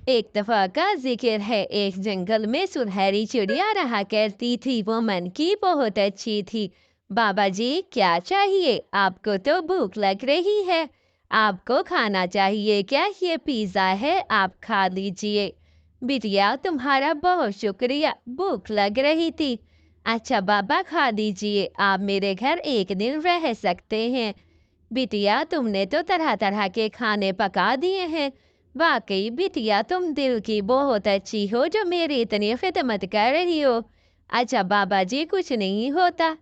एक दफा का जिक्र है, एक जंगल में सुनहरी चिड़िया रहा करती थी। वो मन की बहुत अच्छी थी। बाबा जी, क्या चाहिए? आपको तो भूख लग रही है। आपको खाना चाहिए क्या? ये पिज्जा है, आप खा लीजिए। बिटिया, तुम्हारा बहुत शुक्रिया, भूख लग रही थी। अच्छा बाबा, खा लीजिए, आप मेरे घर एक दिन रह सकते हैं। बिटिया, तुमने तो तरह तरह के खाने पका दिए हैं। वाकई बिटिया, तुम दिल की बहुत अच्छी हो जो मेरी इतनी खिदमत कर रही हो। अच्छा बाबा जी, कुछ नहीं होता।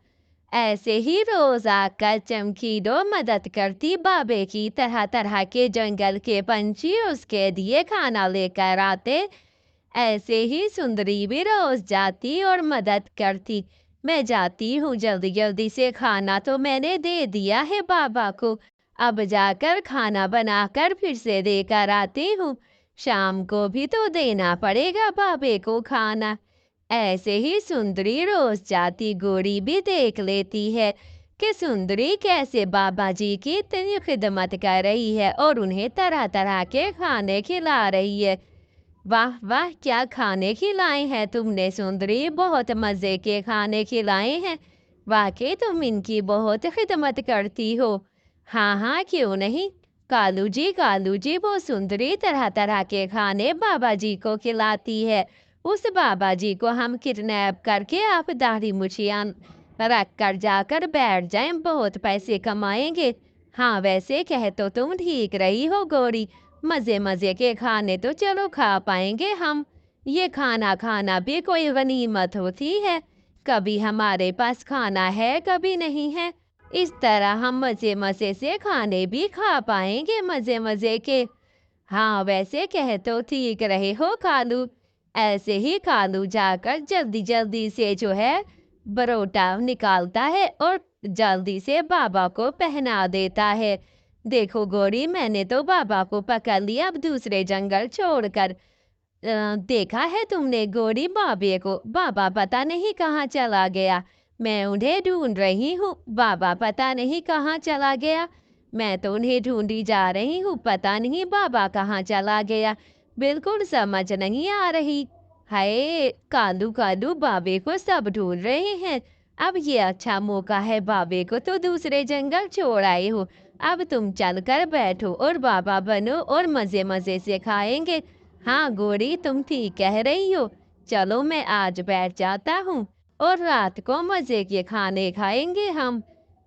ऐसे ही रोज आकर चमकी दो मदद करती बाबे की। तरह तरह के जंगल के पंछी उसके लिए खाना लेकर आते। ऐसे ही सुंदरी भी रोज जाती और मदद करती। मैं जाती हूँ, जल्दी जल्दी से खाना तो मैंने दे दिया है बाबा को। अब जाकर खाना बनाकर फिर से देकर आती हूँ। शाम को भी तो देना पड़ेगा बाबे को खाना। ऐसे ही सुंदरी रोज जाती गोरी भी देख लेती है कि सुंदरी कैसे बाबा जी की इतनी खिदमत कर रही है और उन्हें तरह तरह के खाने खिला रही है। वाह वाह, क्या खाने खिलाए हैं तुमने सुंदरी, बहुत मज़े के खाने खिलाए हैं। वाकई तुम इनकी बहुत खिदमत करती हो। हाँ हाँ, क्यों नहीं। कालू जी, वो सुंदरी तरह तरह के खाने बाबा जी को खिलाती है। उस बाबा जी को हम किडनैप करके आप दाढ़ी मुछियाँ रख कर जाकर बैठ जाएं, बहुत पैसे कमाएंगे। हाँ, वैसे कह तो तुम ठीक रही हो गोरी। मज़े मज़े के खाने तो चलो खा पाएंगे हम। ये खाना खाना भी कोई गनीमत होती है। कभी हमारे पास खाना है, कभी नहीं है। इस तरह हम मज़े मज़े से खाने भी खा पाएंगे, मज़े मज़े के। हाँ, वैसे कह तो ठीक रहे हो कालू। ऐसे ही कालू जाकर जल्दी जल्दी से जो है बरोटा निकालता है और जल्दी से बाबा को पहना देता है। देखो गोरी, मैंने तो बाबा को पकड़ लिया, अब दूसरे जंगल छोड़कर। देखा है तुमने गोरी बाबे को? बाबा पता नहीं कहाँ चला गया। मैं उन्हें ढूंढ रही हूँ, बाबा पता नहीं कहाँ चला गया। मैं तो उन्हें ढूंढी जा रही हूँ, पता नहीं बाबा कहाँ चला गया। बिल्कुल समझ नहीं आ रही। हाय कालू कालू, बाबे को सब ढूंढ रहे हैं। अब ये अच्छा मौका है, बाबे को तो दूसरे जंगल छोड़ आए हो। अब तुम चलकर बैठो और बाबा बनो और मजे मजे से खाएंगे। हाँ गोरी, तुम ठीक कह रही हो। चलो मैं आज बैठ जाता हूँ और रात को मजे के खाने खाएंगे हम।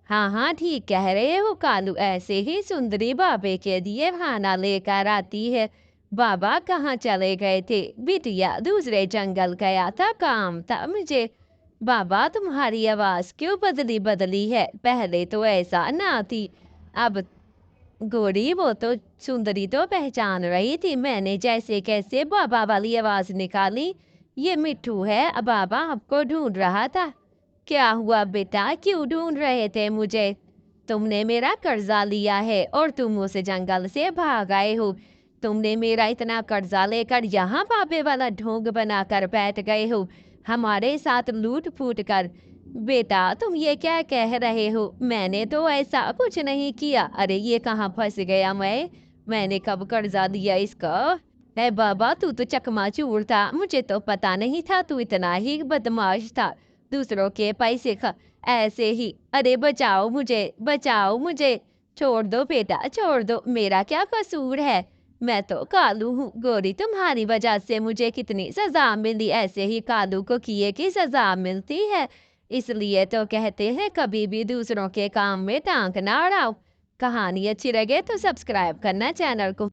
हाँ हाँ, ठीक कह रहे हो कालू। ऐसे ही सुंदरी बाबे के लिए खाना लेकर आती है। बाबा कहाँ चले गए थे? बिटिया दूसरे जंगल गया था, काम था मुझे। बाबा, तुम्हारी आवाज क्यों बदली बदली है? पहले तो ऐसा ना थी। अब गोरी, वो तो सुंदरी तो पहचान रही थी। मैंने जैसे कैसे बाबा वाली आवाज निकाली। ये मिट्ठू है, अब बाबा आपको ढूंढ रहा था। क्या हुआ बेटा, क्यों ढूंढ रहे थे मुझे? तुमने मेरा कर्जा लिया है और तुम उस जंगल से भाग आए हो। तुमने मेरा इतना कर्जा लेकर यहाँ बाबे वाला ढोंग बनाकर बैठ गए हो, हमारे साथ लूट फूट कर। बेटा, तुम ये क्या कह रहे हो? मैंने तो ऐसा कुछ नहीं किया। अरे ये कहाँ फंस गया मैंने कब कर्जा दिया इसका? है बाबा, तू तो चकमा चूर था, मुझे तो पता नहीं था तू इतना ही बदमाश था। दूसरों के पैसे खा ऐसे ही। अरे बचाओ मुझे, बचाओ मुझे। छोड़ दो बेटा, छोड़ दो, मेरा क्या कसूर है? मैं तो कालू हूँ गोरी, तुम्हारी वजह से मुझे कितनी सजा मिली। ऐसे ही कालू को किए की सजा मिलती है। इसलिए तो कहते हैं कभी भी दूसरों के काम में टांग ना अड़ाओ। कहानी अच्छी लगे तो सब्सक्राइब करना चैनल को।